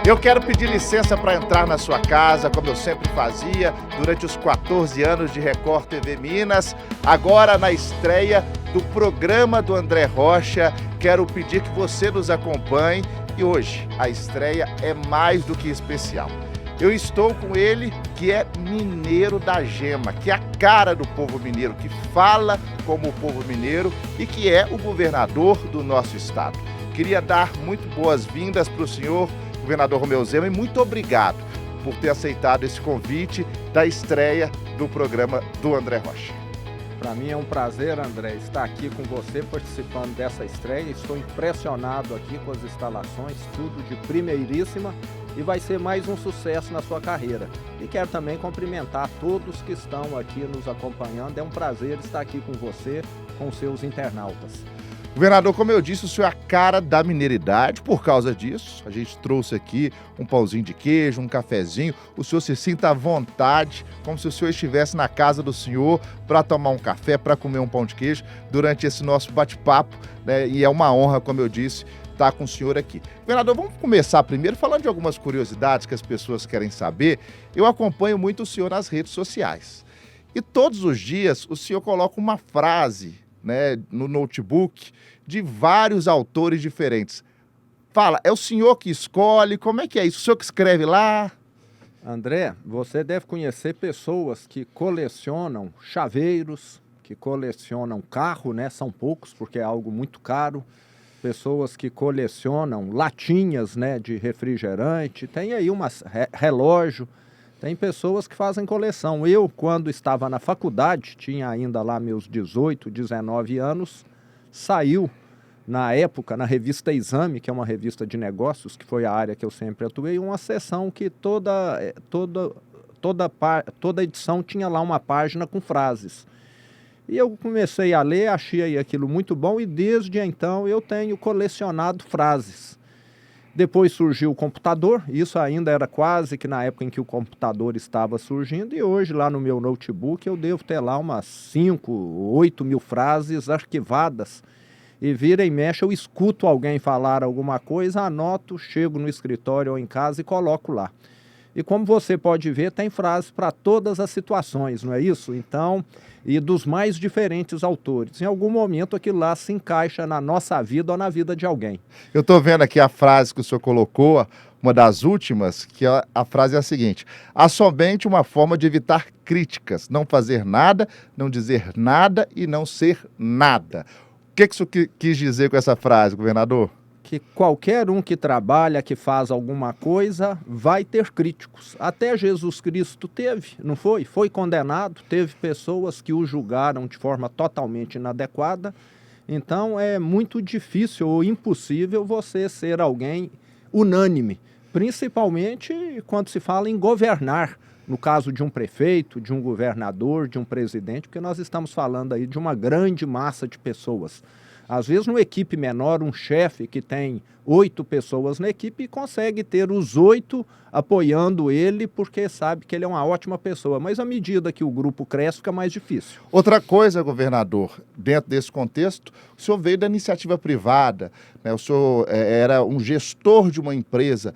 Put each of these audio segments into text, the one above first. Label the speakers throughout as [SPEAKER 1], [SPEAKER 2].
[SPEAKER 1] Eu quero pedir licença para entrar na sua casa, como eu sempre fazia, durante os 14 anos de Record TV Minas. Agora, na estreia do programa do André Rocha, quero pedir que você nos acompanhe. E hoje, a estreia é mais do que especial. Eu estou com ele, que é mineiro da gema, que é a cara do povo mineiro, que fala como o povo mineiro e que é o governador do nosso estado. Queria dar muito boas-vindas para o senhor, governador Romeu Zema, e muito obrigado por ter aceitado esse convite da estreia do programa do André Rocha.
[SPEAKER 2] Para mim é um prazer, André, estar aqui com você participando dessa estreia. Estou impressionado aqui com as instalações, tudo de primeiríssima, e vai ser mais um sucesso na sua carreira. E quero também cumprimentar todos que estão aqui nos acompanhando. É um prazer estar aqui com você, com seus internautas.
[SPEAKER 1] Governador, como eu disse, o senhor é a cara da mineiridade. Por causa disso, a gente trouxe aqui um pãozinho de queijo, um cafezinho. O senhor se sinta à vontade, como se o senhor estivesse na casa do senhor para tomar um café, para comer um pão de queijo durante esse nosso bate-papo, né? E é uma honra, como eu disse, estar com o senhor aqui. Governador, vamos começar primeiro falando de algumas curiosidades que as pessoas querem saber. Eu acompanho muito o senhor nas redes sociais. E todos os dias o senhor coloca uma frase, né, no notebook, de vários autores diferentes. Fala, é o senhor que escolhe? Como é que é isso? O senhor que escreve lá?
[SPEAKER 2] André, você deve conhecer pessoas que colecionam chaveiros, que colecionam carro, né? São poucos, porque é algo muito caro. Pessoas que colecionam latinhas, né, de refrigerante. Tem aí umas relógio. Tem pessoas que fazem coleção. Eu, quando estava na faculdade, tinha ainda lá meus 18, 19 anos, saiu, na época, na revista Exame, que é uma revista de negócios, que foi a área que eu sempre atuei, uma seção que toda edição tinha lá uma página com frases. E eu comecei a ler, achei aquilo muito bom e desde então eu tenho colecionado frases. Depois surgiu o computador, isso ainda era quase que na época em que o computador estava surgindo, e hoje lá no meu notebook eu devo ter lá umas 5, 8 mil frases arquivadas, e vira e mexe eu escuto alguém falar alguma coisa, anoto, chego no escritório ou em casa e coloco lá. E como você pode ver, tem frases para todas as situações, não é isso? Então, e dos mais diferentes autores. Em algum momento aquilo lá se encaixa na nossa vida ou na vida de alguém.
[SPEAKER 1] Eu estou vendo aqui a frase que o senhor colocou, uma das últimas, que a frase é a seguinte: há somente uma forma de evitar críticas, não fazer nada, não dizer nada e não ser nada. O que o senhor quis dizer com essa frase, governador?
[SPEAKER 2] Que qualquer um que trabalha, que faz alguma coisa, vai ter críticos. Até Jesus Cristo teve, não foi? Foi condenado, teve pessoas que o julgaram de forma totalmente inadequada. Então é muito difícil ou impossível você ser alguém unânime, principalmente quando se fala em governar. No caso de um prefeito, de um governador, de um presidente, porque nós estamos falando aí de uma grande massa de pessoas. Às vezes, numa equipe menor, um chefe que tem 8 pessoas na equipe consegue ter os 8 apoiando ele porque sabe que ele é uma ótima pessoa. Mas à medida que o grupo cresce, fica mais difícil.
[SPEAKER 1] Outra coisa, governador, dentro desse contexto, o senhor veio da iniciativa privada, né? O senhor era um gestor de uma empresa.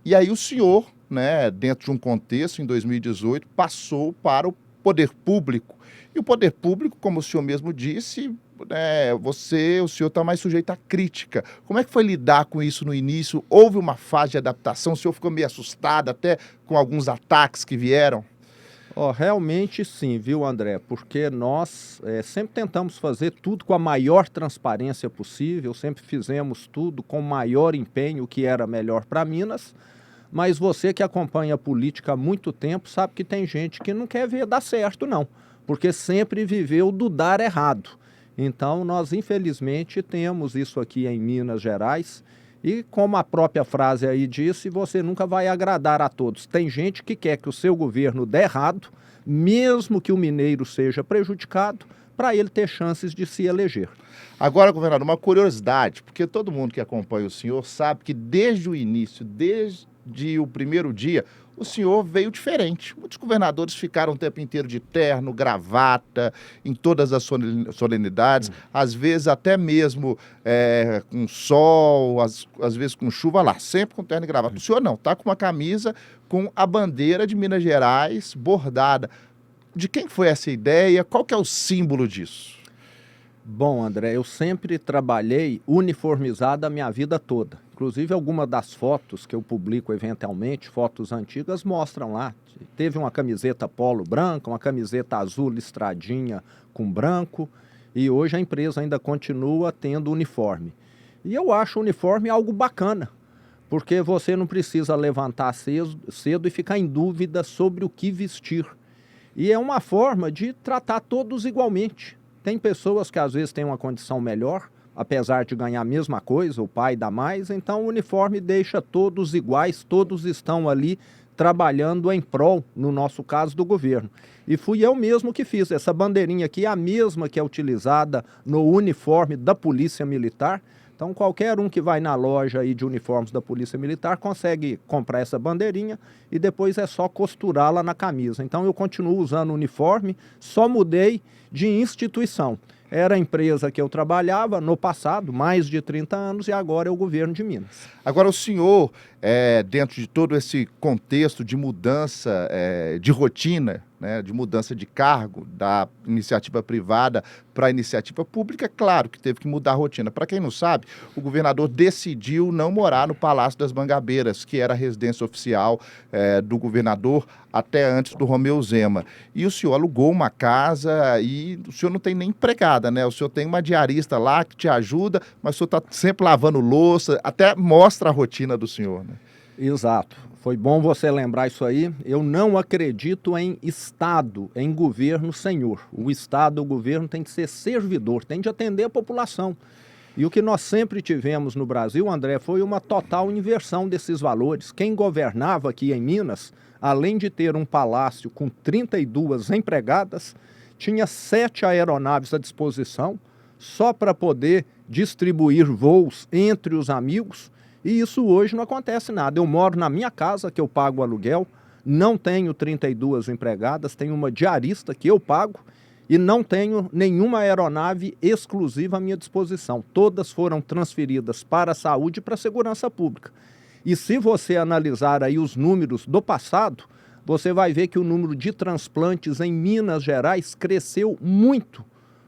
[SPEAKER 1] E aí o senhor, né, dentro de um contexto, em 2018, passou para o poder público. E o poder público, como o senhor mesmo disse, o senhor está mais sujeito à crítica. Como é que foi lidar com isso no início? Houve uma fase de adaptação? O senhor ficou meio assustado até com alguns ataques que vieram?
[SPEAKER 2] Realmente sim, viu, André? Porque nós sempre tentamos fazer tudo com a maior transparência possível, sempre fizemos tudo com o maior empenho, que era melhor para Minas. Mas você que acompanha a política há muito tempo sabe que tem gente que não quer ver dar certo, não. Porque sempre viveu do dar errado. Então, nós, infelizmente, temos isso aqui em Minas Gerais. E, como a própria frase aí disse, você nunca vai agradar a todos. Tem gente que quer que o seu governo dê errado, mesmo que o mineiro seja prejudicado, para ele ter chances de se eleger.
[SPEAKER 1] Agora, governador, uma curiosidade, porque todo mundo que acompanha o senhor sabe que desde o início, desde o primeiro dia, o senhor veio diferente. Muitos governadores ficaram o tempo inteiro de terno, gravata, em todas as solenidades, às vezes até mesmo com sol, às vezes com chuva lá, sempre com terno e gravata. O senhor não, está com uma camisa com a bandeira de Minas Gerais bordada. De quem foi essa ideia? Qual que é o símbolo disso?
[SPEAKER 2] Bom, André, eu sempre trabalhei uniformizado a minha vida toda. Inclusive, algumas das fotos que eu publico eventualmente, fotos antigas, mostram lá. Teve uma camiseta polo branca, uma camiseta azul listradinha com branco, e hoje a empresa ainda continua tendo uniforme. E eu acho o uniforme algo bacana, porque você não precisa levantar cedo e ficar em dúvida sobre o que vestir. E é uma forma de tratar todos igualmente. Tem pessoas que às vezes têm uma condição melhor, apesar de ganhar a mesma coisa, o pai dá mais, então o uniforme deixa todos iguais, todos estão ali trabalhando em prol, no nosso caso, do governo. E fui eu mesmo que fiz. Essa bandeirinha aqui é a mesma que é utilizada no uniforme da Polícia Militar. Então qualquer um que vai na loja aí de uniformes da Polícia Militar consegue comprar essa bandeirinha e depois é só costurá-la na camisa. Então eu continuo usando o uniforme, só mudei de instituição. Era a empresa que eu trabalhava no passado, mais de 30 anos, e agora é o governo de Minas.
[SPEAKER 1] Agora, o senhor, dentro de todo esse contexto de mudança de rotina, né, de mudança de cargo da iniciativa privada para a iniciativa pública, claro que teve que mudar a rotina. Para quem não sabe, o governador decidiu não morar no Palácio das Mangabeiras, que era a residência oficial do governador até antes do Romeu Zema. E o senhor alugou uma casa e o senhor não tem nem empregada, né? O senhor tem uma diarista lá que te ajuda, mas o senhor está sempre lavando louça, até mostra a rotina do senhor, né?
[SPEAKER 2] Exato. Foi bom você lembrar isso aí. Eu não acredito em Estado, em governo senhor. O Estado, o governo tem que ser servidor, tem de atender a população. E o que nós sempre tivemos no Brasil, André, foi uma total inversão desses valores. Quem governava aqui em Minas, além de ter um palácio com 32 empregadas, tinha 7 aeronaves à disposição, só para poder distribuir voos entre os amigos. E isso hoje não acontece nada. Eu moro na minha casa, que eu pago aluguel, não tenho 32 empregadas, tenho uma diarista que eu pago e não tenho nenhuma aeronave exclusiva à minha disposição. Todas foram transferidas para a saúde e para a segurança pública. E se você analisar aí os números do passado, você vai ver que o número de transplantes em Minas Gerais cresceu muito.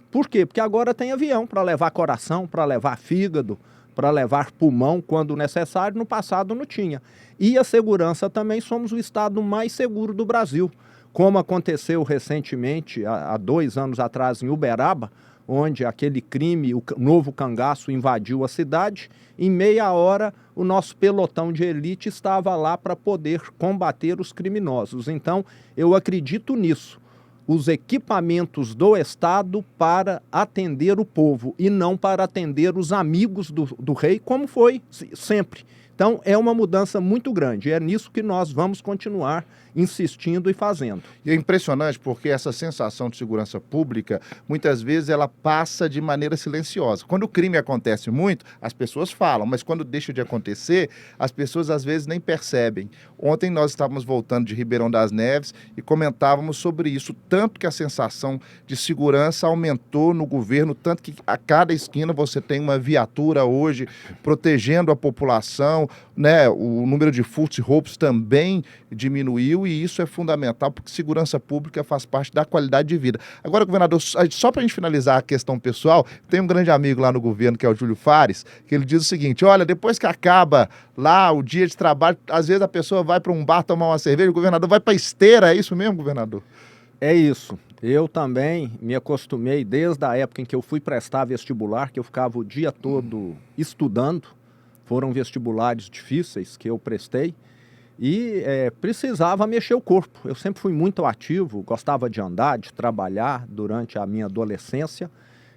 [SPEAKER 2] Por quê? Porque agora tem avião para levar coração, para levar fígado, para levar pulmão quando necessário. No passado não tinha. E a segurança também, somos o estado mais seguro do Brasil, como aconteceu recentemente, há 2 anos atrás, em Uberaba, onde aquele crime, o novo cangaço, invadiu a cidade. Em meia hora, o nosso pelotão de elite estava lá para poder combater os criminosos. Então, eu acredito nisso. Os equipamentos do Estado para atender o povo e não para atender os amigos do rei, como foi sempre. Então, é uma mudança muito grande. É nisso que nós vamos continuar insistindo e fazendo.
[SPEAKER 1] E é impressionante porque essa sensação de segurança pública, muitas vezes, ela passa de maneira silenciosa. Quando o crime acontece muito, as pessoas falam, mas quando deixa de acontecer, as pessoas, às vezes, nem percebem. Ontem nós estávamos voltando de Ribeirão das Neves e comentávamos sobre isso, tanto que a sensação de segurança aumentou no governo, tanto que a cada esquina você tem uma viatura hoje protegendo a população, né? O número de furtos e roubos também diminuiu e isso é fundamental porque segurança pública faz parte da qualidade de vida. Agora, governador, só para a gente finalizar a questão pessoal, tem um grande amigo lá no governo que é o Júlio Fares, que ele diz o seguinte: olha, depois que acaba lá o dia de trabalho, às vezes a pessoa vai para um bar tomar uma cerveja, o governador vai para esteira, é isso mesmo, governador?
[SPEAKER 2] É isso. Eu também me acostumei desde a época em que eu fui prestar vestibular, que eu ficava o dia todo estudando. Foram vestibulares difíceis que eu prestei e precisava mexer o corpo. Eu sempre fui muito ativo, gostava de andar, de trabalhar durante a minha adolescência.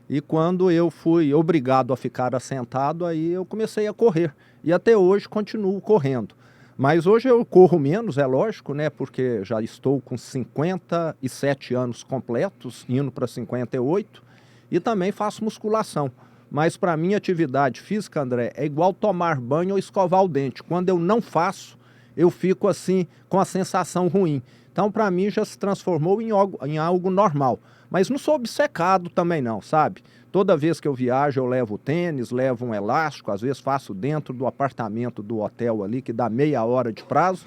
[SPEAKER 2] E quando eu fui obrigado a ficar assentado, aí eu comecei a correr. E até hoje continuo correndo. Mas hoje eu corro menos, é lógico, né? Porque já estou com 57 anos completos, indo para 58, e também faço musculação. Mas para mim, atividade física, André, é igual tomar banho ou escovar o dente. Quando eu não faço, eu fico assim com a sensação ruim. Então, para mim, já se transformou em algo normal. Mas não sou obcecado também não, sabe? Toda vez que eu viajo, eu levo tênis, levo um elástico, às vezes faço dentro do apartamento do hotel ali, que dá meia hora de prazo,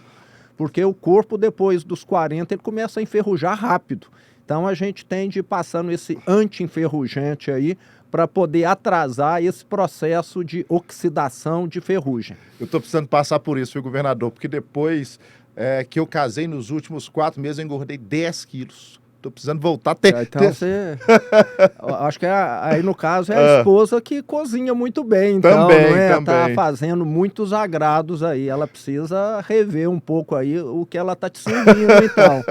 [SPEAKER 2] porque o corpo, depois dos 40, ele começa a enferrujar rápido. Então, a gente tem de ir passando esse anti-enferrujante aí, para poder atrasar esse processo de oxidação de ferrugem.
[SPEAKER 1] Eu estou precisando passar por isso, viu, governador? Porque depois que eu casei, nos últimos 4 meses, eu engordei 10 quilos. Estou precisando voltar a ter...
[SPEAKER 2] Então você... Acho que aí no caso é a esposa que cozinha muito bem, então,
[SPEAKER 1] também,
[SPEAKER 2] não é?
[SPEAKER 1] também.
[SPEAKER 2] Tá fazendo muitos agrados aí. Ela precisa rever um pouco aí o que ela tá te servindo, então.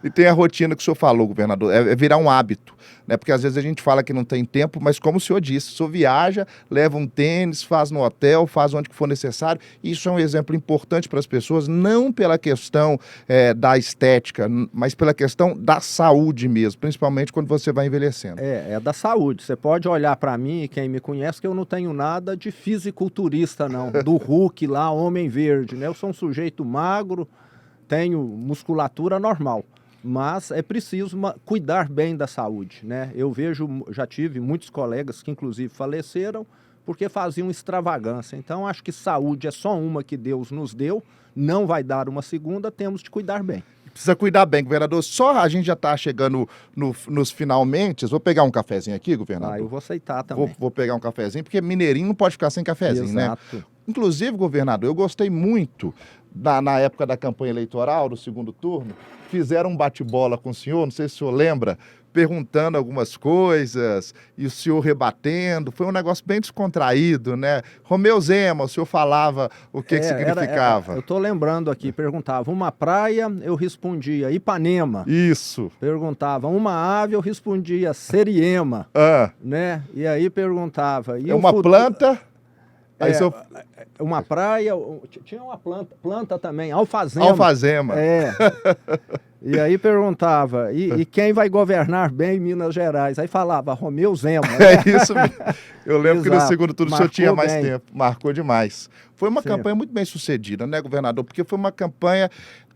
[SPEAKER 1] E tem a rotina que o senhor falou, governador, é virar um hábito, né? Porque às vezes a gente fala que não tem tempo, mas como o senhor disse, o senhor viaja, leva um tênis, faz no hotel, faz onde for necessário. Isso é um exemplo importante para as pessoas, não pela questão da estética, mas pela questão da saúde mesmo, principalmente quando você vai envelhecendo.
[SPEAKER 2] É da saúde. Você pode olhar para mim, e quem me conhece, que eu não tenho nada de fisiculturista, não. Do Hulk lá, Homem Verde, né? Eu sou um sujeito magro, tenho musculatura normal. Mas é preciso cuidar bem da saúde, né? Eu já tive muitos colegas que inclusive faleceram porque faziam extravagância. Então acho que saúde é só uma que Deus nos deu, não vai dar uma segunda, temos de cuidar bem.
[SPEAKER 1] Precisa cuidar bem, governador. Só a gente já está chegando nos finalmente. Vou pegar um cafezinho aqui, governador.
[SPEAKER 2] Eu vou aceitar também.
[SPEAKER 1] Vou pegar um cafezinho, porque mineirinho não pode ficar sem cafezinho,
[SPEAKER 2] Exato.
[SPEAKER 1] né? Inclusive, governador, eu gostei muito na época da campanha eleitoral, do segundo turno, fizeram um bate-bola com o senhor, não sei se o senhor lembra, perguntando algumas coisas e o senhor rebatendo. Foi um negócio bem descontraído, né? Romeu Zema, o senhor falava o que significava.
[SPEAKER 2] Eu estou lembrando aqui, perguntava uma praia, eu respondia Ipanema.
[SPEAKER 1] Isso.
[SPEAKER 2] Perguntava uma ave, eu respondia Seriema. Né? E aí perguntava... E
[SPEAKER 1] uma planta... Aí
[SPEAKER 2] uma praia, tinha uma planta também, alfazema.
[SPEAKER 1] Alfazema.
[SPEAKER 2] E aí perguntava, e quem vai governar bem Minas Gerais? Aí falava, Romeu Zema.
[SPEAKER 1] É isso mesmo. Eu lembro que no segundo turno o senhor tinha mais
[SPEAKER 2] bem.
[SPEAKER 1] tempo, marcou demais. Foi uma campanha muito bem sucedida, né, governador? Porque foi uma campanha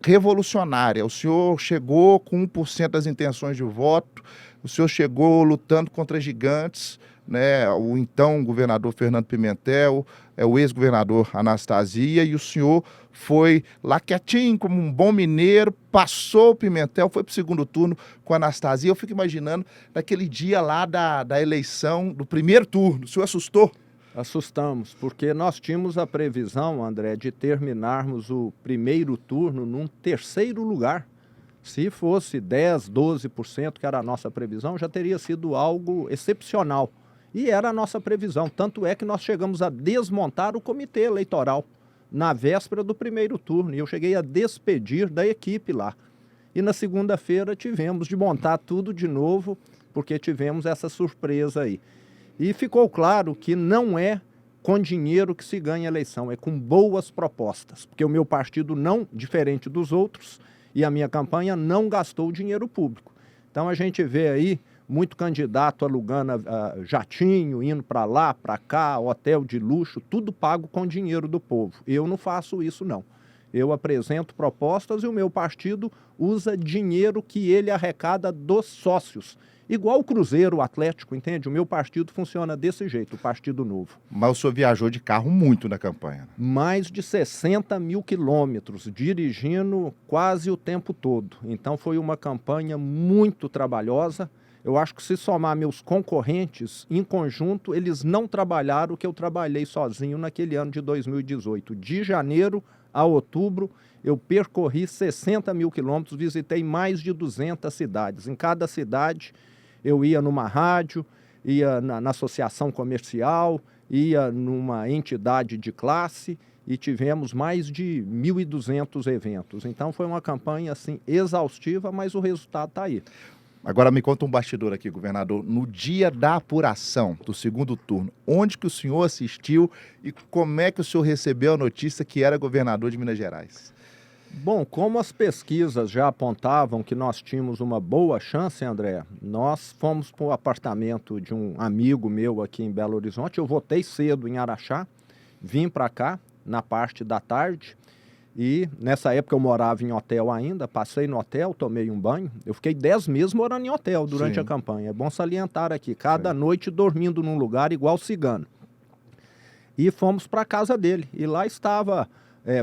[SPEAKER 1] revolucionária. O senhor chegou com 1% das intenções de voto, o senhor chegou lutando contra gigantes, né, o então governador Fernando Pimentel, o ex-governador Anastasia, e o senhor foi lá quietinho, como um bom mineiro, passou o Pimentel, foi para o segundo turno com a Anastasia. Eu fico imaginando naquele dia lá da eleição, do primeiro turno, o senhor assustou?
[SPEAKER 2] Assustamos, porque nós tínhamos a previsão, André, de terminarmos o primeiro turno num terceiro lugar. Se fosse 10%, 12%, que era a nossa previsão, já teria sido algo excepcional. E era a nossa previsão, tanto é que nós chegamos a desmontar o comitê eleitoral na véspera do primeiro turno, e eu cheguei a despedir da equipe lá. E na segunda-feira tivemos de montar tudo de novo, porque tivemos essa surpresa aí. E ficou claro que não é com dinheiro que se ganha eleição, é com boas propostas, porque o meu partido não, diferente dos outros, e a minha campanha não gastou dinheiro público. Então a gente vê aí muito candidato alugando jatinho, indo para lá, para cá, hotel de luxo, tudo pago com dinheiro do povo. Eu não faço isso, não. Eu apresento propostas e o meu partido usa dinheiro que ele arrecada dos sócios. Igual o Cruzeiro, o Atlético, entende? O meu partido funciona desse jeito, o Partido Novo.
[SPEAKER 1] Mas o senhor viajou de carro muito na campanha.
[SPEAKER 2] Mais de 60 mil quilômetros, dirigindo quase o tempo todo. Então foi uma campanha muito trabalhosa. Eu acho que se somar meus concorrentes, em conjunto, eles não trabalharam o que eu trabalhei sozinho naquele ano de 2018. De janeiro a outubro, eu percorri 60 mil quilômetros, visitei mais de 200 cidades. Em cada cidade, eu ia numa rádio, ia na associação comercial, ia numa entidade de classe e tivemos mais de 1.200 eventos. Então, foi uma campanha assim, exaustiva, mas o resultado está aí.
[SPEAKER 1] Agora me conta um bastidor aqui, governador. No dia da apuração do segundo turno, onde que o senhor assistiu e como é que o senhor recebeu a notícia que era governador de Minas Gerais?
[SPEAKER 2] Bom, como as pesquisas já apontavam que nós tínhamos uma boa chance, André, nós fomos para o apartamento de um amigo meu aqui em Belo Horizonte. Eu votei cedo em Araxá, vim para cá na parte da tarde E nessa época eu morava em hotel ainda, passei no hotel, tomei um banho. Eu fiquei 10 meses morando em hotel durante a campanha. É bom salientar aqui, cada noite dormindo num lugar igual cigano. E fomos para a casa dele. E lá estava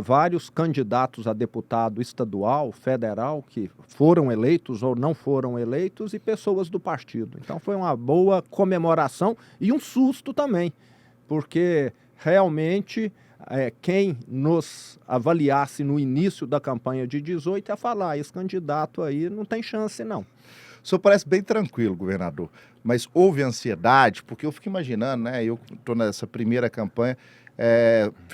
[SPEAKER 2] vários candidatos a deputado estadual, federal, que foram eleitos ou não foram eleitos, e pessoas do partido. Então foi uma boa comemoração e um susto também, porque realmente quem nos avaliasse no início da campanha de 18 ia falar, esse candidato aí não tem chance não.
[SPEAKER 1] O senhor parece bem tranquilo, governador, mas houve ansiedade, porque eu fico imaginando, né? Eu estou nessa primeira campanha,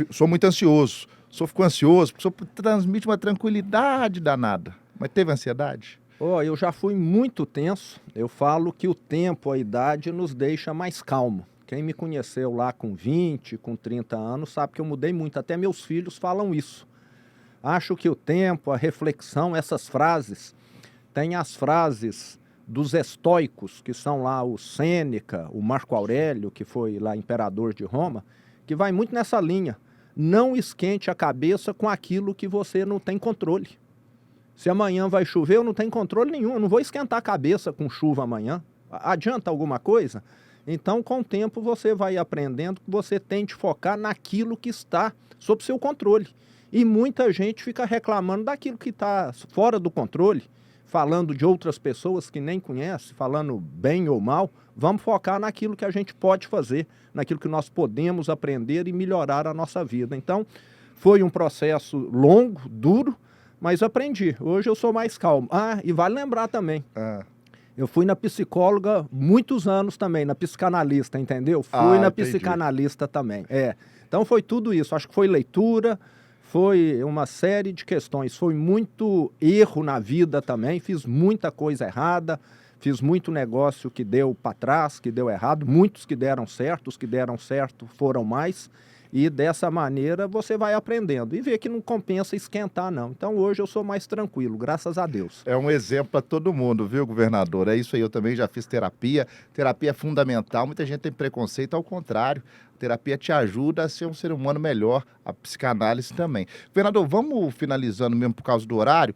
[SPEAKER 1] sou muito ansioso. O senhor ficou ansioso, porque o senhor transmite uma tranquilidade danada, mas teve ansiedade?
[SPEAKER 2] Eu já fui muito tenso. Eu falo que o tempo, a idade, nos deixa mais calmo. Quem me conheceu lá com 20, com 30 anos, sabe que eu mudei muito. Até meus filhos falam isso. Acho que o tempo, a reflexão, essas frases, tem as frases dos estoicos, que são lá o Sêneca, o Marco Aurélio, que foi lá imperador de Roma, que vai muito nessa linha. Não esquente a cabeça com aquilo que você não tem controle. Se amanhã vai chover, eu não tenho controle nenhum. Eu não vou esquentar a cabeça com chuva amanhã. Adianta alguma coisa? Então, com o tempo, você vai aprendendo que você tem de focar naquilo que está sob seu controle. E muita gente fica reclamando daquilo que está fora do controle, falando de outras pessoas que nem conhece, falando bem ou mal. Vamos focar naquilo que a gente pode fazer, naquilo que nós podemos aprender e melhorar a nossa vida. Então, foi um processo longo, duro, mas aprendi. Hoje eu sou mais calmo. E vale lembrar também, eu fui na psicóloga muitos anos também, na psicanalista, entendeu? Fui na psicanalista também. Então foi tudo isso. Acho que foi leitura, foi uma série de questões. Foi muito erro na vida também. Fiz muita coisa errada, fiz muito negócio que deu para trás, que deu errado. Muitos que deram certo, os que deram certo foram mais. E dessa maneira você vai aprendendo e vê que não compensa esquentar, não. Então hoje eu sou mais tranquilo, graças a Deus.
[SPEAKER 1] É um exemplo para todo mundo, viu, governador? É isso aí, eu também já fiz terapia. Terapia é fundamental, muita gente tem preconceito, ao contrário. A terapia te ajuda a ser um ser humano melhor, a psicanálise também. Governador, vamos finalizando mesmo por causa do horário,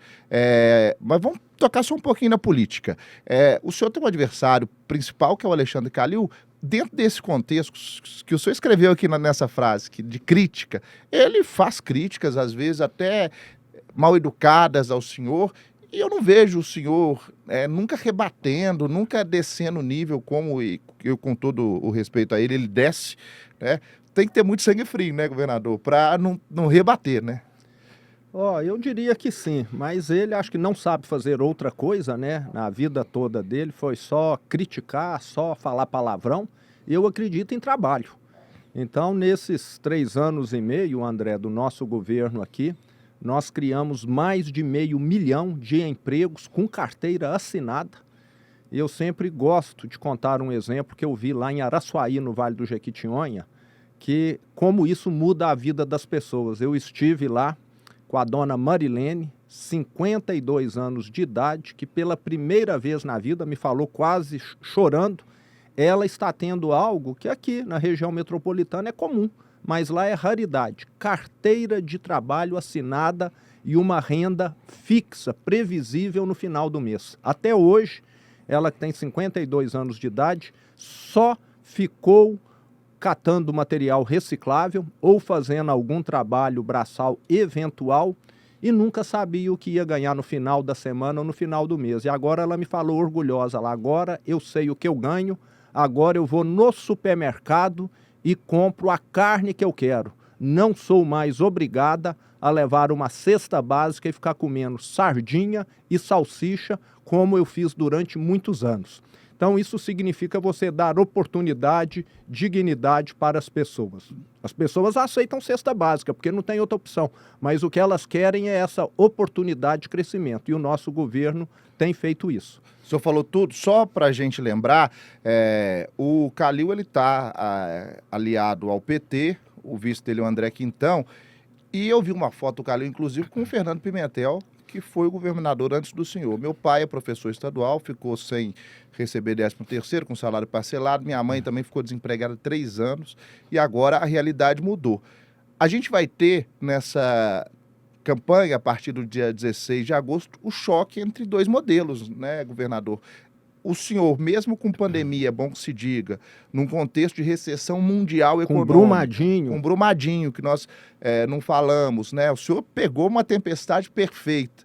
[SPEAKER 1] mas vamos tocar só um pouquinho na política. O senhor tem um adversário principal, que é o Alexandre Calil. Dentro desse contexto que o senhor escreveu aqui nessa frase, de crítica, ele faz críticas, às vezes até mal educadas ao senhor, e eu não vejo o senhor nunca rebatendo, nunca descendo o nível, como eu, com todo o respeito a ele desce, né? Tem que ter muito sangue frio, né, governador, para não rebater, né?
[SPEAKER 2] Eu diria que sim, mas ele acho que não sabe fazer outra coisa, né? Na vida toda dele foi só criticar, só falar palavrão. Eu acredito em trabalho. Então, nesses 3 anos e meio, André, do nosso governo aqui, nós criamos mais de 500 mil de empregos com carteira assinada. Eu sempre gosto de contar um exemplo que eu vi lá em Araçuaí, no Vale do Jequitinhonha, que como isso muda a vida das pessoas. Eu estive lá com a dona Marilene, 52 anos de idade, que pela primeira vez na vida me falou quase chorando. Ela está tendo algo que aqui na região metropolitana é comum, mas lá é raridade. Carteira de trabalho assinada e uma renda fixa, previsível no final do mês. Até hoje, ela que tem 52 anos de idade, só ficou catando material reciclável ou fazendo algum trabalho braçal eventual e nunca sabia o que ia ganhar no final da semana ou no final do mês. E agora ela me falou orgulhosa lá, agora eu sei o que eu ganho, agora eu vou no supermercado e compro a carne que eu quero. Não sou mais obrigada a levar uma cesta básica e ficar comendo sardinha e salsicha como eu fiz durante muitos anos. Então, isso significa você dar oportunidade, dignidade para as pessoas. As pessoas aceitam cesta básica, porque não tem outra opção. Mas o que elas querem é essa oportunidade de crescimento. E o nosso governo tem feito isso.
[SPEAKER 1] O senhor falou tudo, só para a gente lembrar, o Calil está aliado ao PT, o vice dele é o André Quintão, e eu vi uma foto do Calil, inclusive, com o Fernando Pimentel, que foi o governador antes do senhor. Meu pai é professor estadual, ficou sem receber 13º, com salário parcelado. Minha mãe também ficou desempregada 3 anos e agora a realidade mudou. A gente vai ter nessa campanha, a partir do dia 16 de agosto, o choque entre dois modelos, né, governador? O senhor, mesmo com pandemia, é bom que se diga, num contexto de recessão mundial econômica, com Brumadinho, que nós não falamos, né? O senhor pegou uma tempestade perfeita.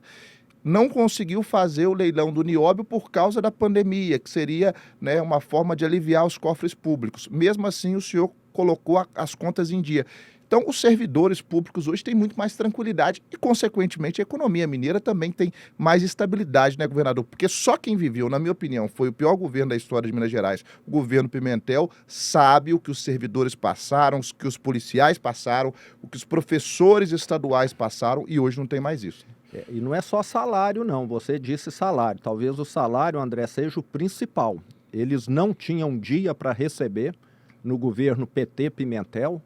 [SPEAKER 1] Não conseguiu fazer o leilão do Nióbio por causa da pandemia, que seria, né, uma forma de aliviar os cofres públicos. Mesmo assim, o senhor colocou as contas em dia. Então, os servidores públicos hoje têm muito mais tranquilidade e, consequentemente, a economia mineira também tem mais estabilidade, né, governador? Porque só quem viveu, na minha opinião, foi o pior governo da história de Minas Gerais, o governo Pimentel, sabe o que os servidores passaram, o que os policiais passaram, o que os professores estaduais passaram, e hoje não tem mais isso.
[SPEAKER 2] E não é só salário, não. Você disse salário. Talvez o salário, André, seja o principal. Eles não tinham dia para receber no governo PT Pimentel,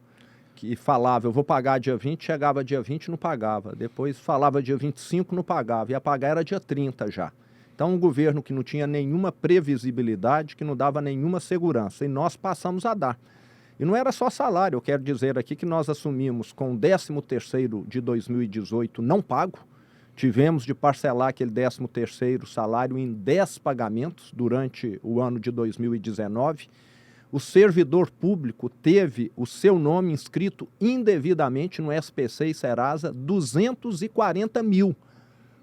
[SPEAKER 2] que falava, eu vou pagar dia 20, chegava dia 20 e não pagava. Depois falava dia 25, não pagava. Ia pagar era dia 30 já. Então, um governo que não tinha nenhuma previsibilidade, que não dava nenhuma segurança. E nós passamos a dar. E não era só salário. Eu quero dizer aqui que nós assumimos com o 13º de 2018 não pago. Tivemos de parcelar aquele 13º salário em 10 pagamentos durante o ano de 2019. O servidor público teve o seu nome inscrito indevidamente no SPC e Serasa 240 mil,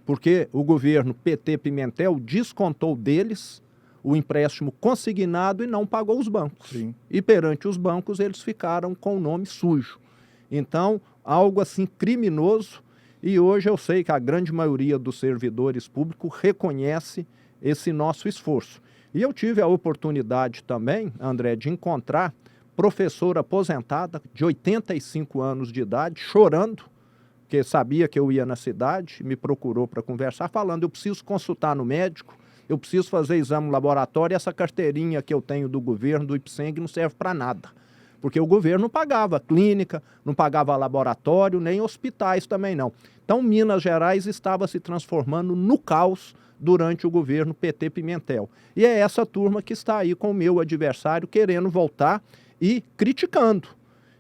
[SPEAKER 2] porque o governo PT Pimentel descontou deles o empréstimo consignado e não pagou os bancos.
[SPEAKER 1] Sim.
[SPEAKER 2] E perante os bancos eles ficaram com o nome sujo. Então, algo assim criminoso, e hoje eu sei que a grande maioria dos servidores públicos reconhece esse nosso esforço. E eu tive a oportunidade também, André, de encontrar professora aposentada de 85 anos de idade, chorando, porque sabia que eu ia na cidade, me procurou para conversar, falando, eu preciso consultar no médico, eu preciso fazer exame no laboratório, essa carteirinha que eu tenho do governo, do IPSENG, não serve para nada. Porque o governo não pagava clínica, não pagava laboratório, nem hospitais também não. Então, Minas Gerais estava se transformando no caos durante o governo PT Pimentel. E é essa turma que está aí com o meu adversário querendo voltar e criticando.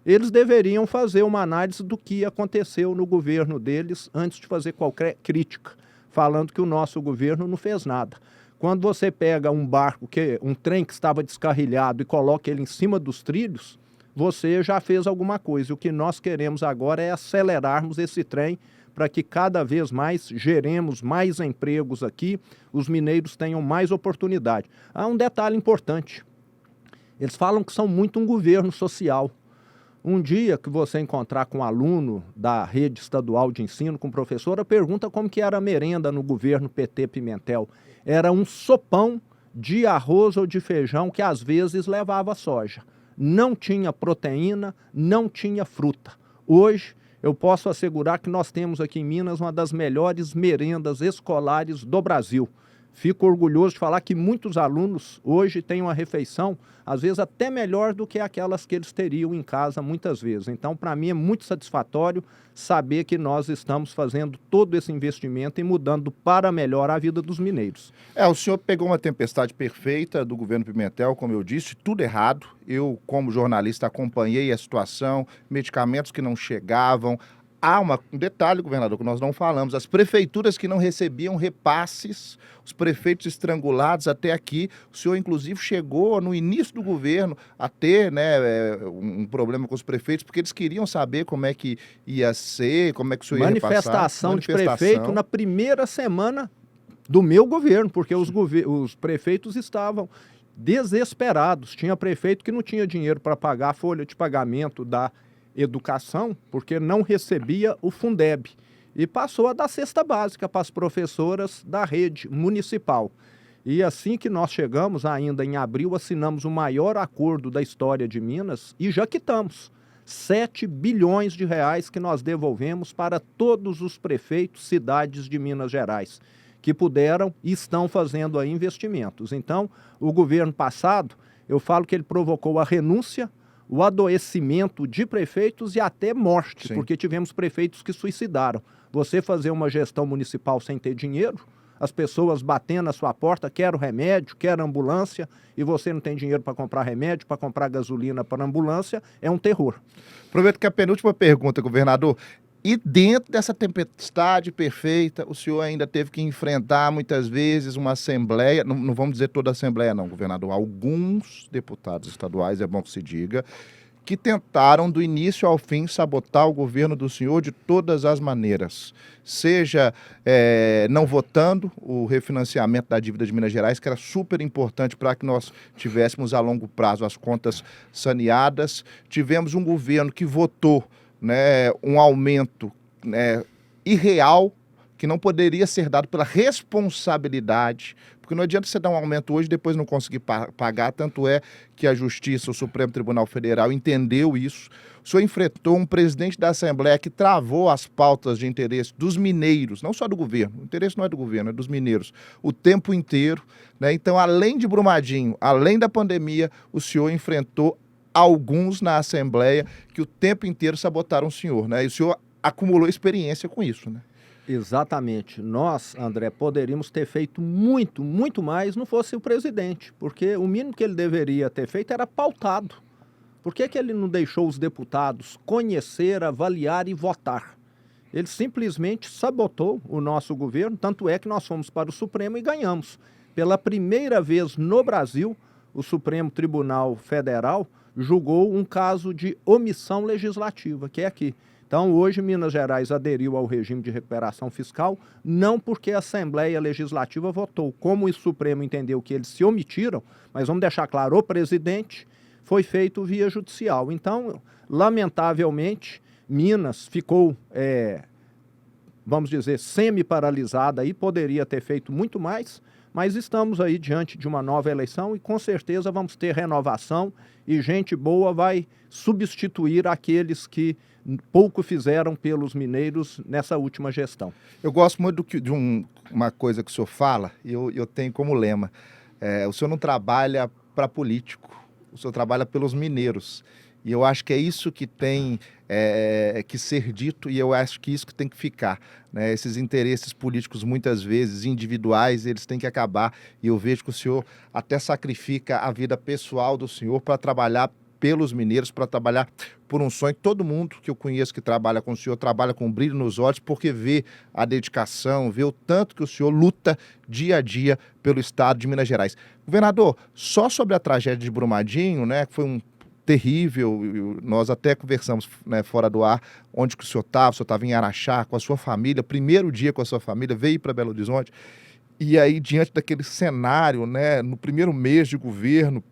[SPEAKER 2] Eles deveriam fazer uma análise do que aconteceu no governo deles antes de fazer qualquer crítica, falando que o nosso governo não fez nada. Quando você pega um barco, um trem que estava descarrilhado e coloca ele em cima dos trilhos, você já fez alguma coisa. O que nós queremos agora é acelerarmos esse trem para que cada vez mais geremos mais empregos aqui, os mineiros tenham mais oportunidade. Há um detalhe importante. Eles falam que são muito um governo social. Um dia que você encontrar com um aluno da rede estadual de ensino, com professora, pergunta como que era a merenda no governo PT Pimentel. Era um sopão de arroz ou de feijão que às vezes levava soja. Não tinha proteína, não tinha fruta. Hoje, eu posso assegurar que nós temos aqui em Minas uma das melhores merendas escolares do Brasil. Fico orgulhoso de falar que muitos alunos hoje têm uma refeição, às vezes até melhor do que aquelas que eles teriam em casa muitas vezes. Então, para mim é muito satisfatório saber que nós estamos fazendo todo esse investimento e mudando para melhor a vida dos mineiros.
[SPEAKER 1] O senhor pegou uma tempestade perfeita do governo Pimentel, como eu disse, tudo errado. Eu, como jornalista, acompanhei a situação, medicamentos que não chegavam. Há um detalhe, governador, que nós não falamos, as prefeituras que não recebiam repasses, os prefeitos estrangulados até aqui, o senhor inclusive chegou no início do governo a ter, né, um problema com os prefeitos, porque eles queriam saber como é que ia ser, como é que o senhor ia repassar.
[SPEAKER 2] Manifestação de prefeito na primeira semana do meu governo, porque os prefeitos estavam desesperados. Tinha prefeito que não tinha dinheiro para pagar a folha de pagamento da educação, porque não recebia o Fundeb. E passou a dar cesta básica para as professoras da rede municipal. E assim que nós chegamos, ainda em abril, assinamos o maior acordo da história de Minas e já quitamos 7 bilhões de reais que nós devolvemos para todos os prefeitos, cidades de Minas Gerais, que puderam e estão fazendo aí investimentos. Então, o governo passado, eu falo que ele provocou a renúncia, o adoecimento de prefeitos e até morte,
[SPEAKER 1] Sim.
[SPEAKER 2] Porque tivemos prefeitos que suicidaram. Você fazer uma gestão municipal sem ter dinheiro, as pessoas batendo na sua porta, quero remédio, quero ambulância, e você não tem dinheiro para comprar remédio, para comprar gasolina para ambulância, é um terror.
[SPEAKER 1] Aproveito que a penúltima pergunta, governador, E dentro dessa tempestade perfeita, o senhor ainda teve que enfrentar muitas vezes uma assembleia, não vamos dizer toda a assembleia não, governador, alguns deputados estaduais, é bom que se diga, que tentaram do início ao fim sabotar o governo do senhor de todas as maneiras. Seja não votando o refinanciamento da dívida de Minas Gerais, que era super importante para que nós tivéssemos a longo prazo as contas saneadas. Tivemos um governo que votou, né, um aumento, né, irreal, que não poderia ser dado pela responsabilidade, porque não adianta você dar um aumento hoje e depois não conseguir pagar, tanto é que a Justiça, o Supremo Tribunal Federal, entendeu isso. O senhor enfrentou um presidente da Assembleia que travou as pautas de interesse dos mineiros, não só do governo, o interesse não é do governo, é dos mineiros, o tempo inteiro, né? Então, além de Brumadinho, além da pandemia, o senhor enfrentou alguns na Assembleia que o tempo inteiro sabotaram o senhor, né? E o senhor acumulou experiência com isso, né?
[SPEAKER 2] Exatamente. Nós, André, poderíamos ter feito muito, muito mais não fosse o presidente, porque o mínimo que ele deveria ter feito era pautado. Por que ele não deixou os deputados conhecer, avaliar e votar? Ele simplesmente sabotou o nosso governo, tanto é que nós fomos para o Supremo e ganhamos. Pela primeira vez no Brasil, o Supremo Tribunal Federal julgou um caso de omissão legislativa, que é aqui. Então, hoje, Minas Gerais aderiu ao regime de recuperação fiscal, não porque a Assembleia Legislativa votou. Como o Supremo entendeu que eles se omitiram, mas vamos deixar claro, o presidente foi feito via judicial. Então, lamentavelmente, Minas ficou, vamos dizer, semi-paralisada e poderia ter feito muito mais, mas estamos aí diante de uma nova eleição e com certeza vamos ter renovação e gente boa vai substituir aqueles que pouco fizeram pelos mineiros nessa última gestão.
[SPEAKER 1] Eu gosto muito de uma coisa que o senhor fala, e eu tenho como lema, o senhor não trabalha para político, o senhor trabalha pelos mineiros. E eu acho que é isso que tem que ser dito e eu acho que isso que tem que ficar, né? Esses interesses políticos, muitas vezes individuais, eles têm que acabar. E eu vejo que o senhor até sacrifica a vida pessoal do senhor para trabalhar pelos mineiros, para trabalhar por um sonho. Todo mundo que eu conheço que trabalha com o senhor trabalha com um brilho nos olhos porque vê a dedicação, vê o tanto que o senhor luta dia a dia pelo estado de Minas Gerais. Governador, só sobre a tragédia de Brumadinho, né, que foi um terrível, nós até conversamos, né, fora do ar, onde que o senhor estava em Araxá com a sua família, primeiro dia com a sua família, veio para Belo Horizonte, e aí diante daquele cenário, né, no primeiro mês de governo,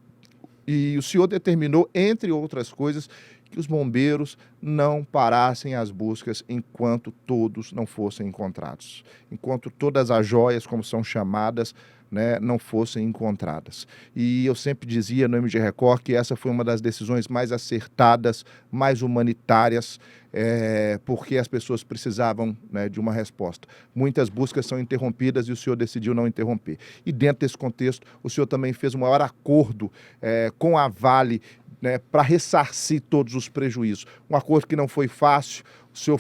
[SPEAKER 1] e o senhor determinou, entre outras coisas, que os bombeiros não parassem as buscas enquanto todos não fossem encontrados, enquanto todas as joias, como são chamadas, né, não fossem encontradas. E eu sempre dizia no MG Record que essa foi uma das decisões mais acertadas, mais humanitárias, porque as pessoas precisavam, né, de uma resposta. Muitas buscas são interrompidas e o senhor decidiu não interromper. E dentro desse contexto, o senhor também fez um maior acordo com a Vale, né, para ressarcir todos os prejuízos. Um acordo que não foi fácil, o senhor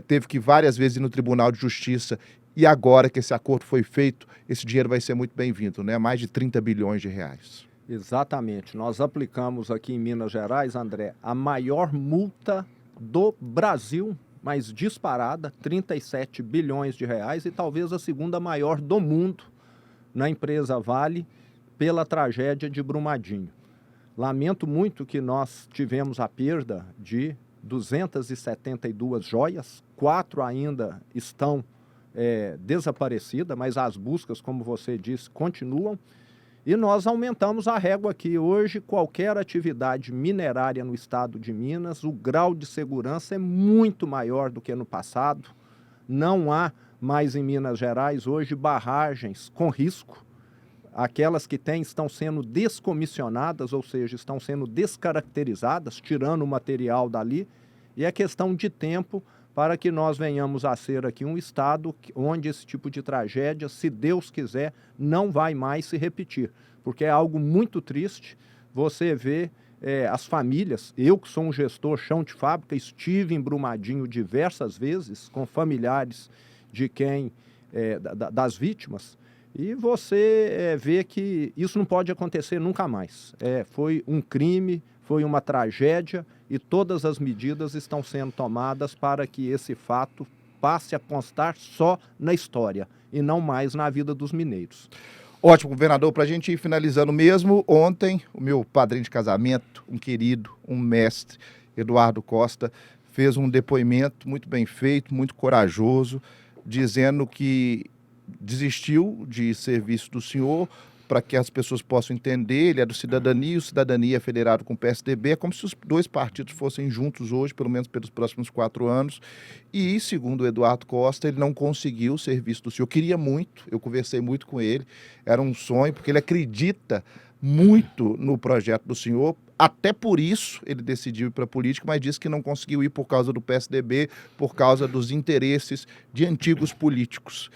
[SPEAKER 1] teve que várias vezes ir no Tribunal de Justiça. E agora que esse acordo foi feito, esse dinheiro vai ser muito bem-vindo, né? Mais de 30 bilhões de reais.
[SPEAKER 2] Exatamente. Nós aplicamos aqui em Minas Gerais, André, a maior multa do Brasil, mas disparada, 37 bilhões de reais, e talvez a segunda maior do mundo na empresa Vale, pela tragédia de Brumadinho. Lamento muito que nós tivemos a perda de 272 joias, 4 ainda estão desaparecida, mas as buscas, como você disse, continuam. E nós aumentamos a régua aqui. Hoje, qualquer atividade minerária no estado de Minas, o grau de segurança é muito maior do que no passado. Não há mais em Minas Gerais hoje barragens com risco. Aquelas que têm estão sendo descomissionadas, ou seja, estão sendo descaracterizadas, tirando o material dali. E é questão de tempo para que nós venhamos a ser aqui um estado onde esse tipo de tragédia, se Deus quiser, não vai mais se repetir. Porque é algo muito triste você ver as famílias. Eu, que sou um gestor chão de fábrica, estive em Brumadinho diversas vezes com familiares de das vítimas, e você vê que isso não pode acontecer nunca mais. Foi um crime, foi uma tragédia e todas as medidas estão sendo tomadas para que esse fato passe a constar só na história e não mais na vida dos mineiros.
[SPEAKER 1] Ótimo, governador. Para a gente ir finalizando mesmo, ontem o meu padrinho de casamento, um querido, um mestre, Eduardo Costa, fez um depoimento muito bem feito, muito corajoso, dizendo que desistiu de serviço do senhor para que as pessoas possam entender. Ele é do Cidadania, e o Cidadania é federado com o PSDB, é como se os dois partidos fossem juntos hoje, pelo menos pelos próximos 4 anos, e, segundo o Eduardo Costa, ele não conseguiu o serviço do senhor. Queria muito, eu conversei muito com ele, era um sonho, porque ele acredita muito no projeto do senhor, até por isso ele decidiu ir para a política, mas disse que não conseguiu ir por causa do PSDB, por causa dos interesses de antigos políticos.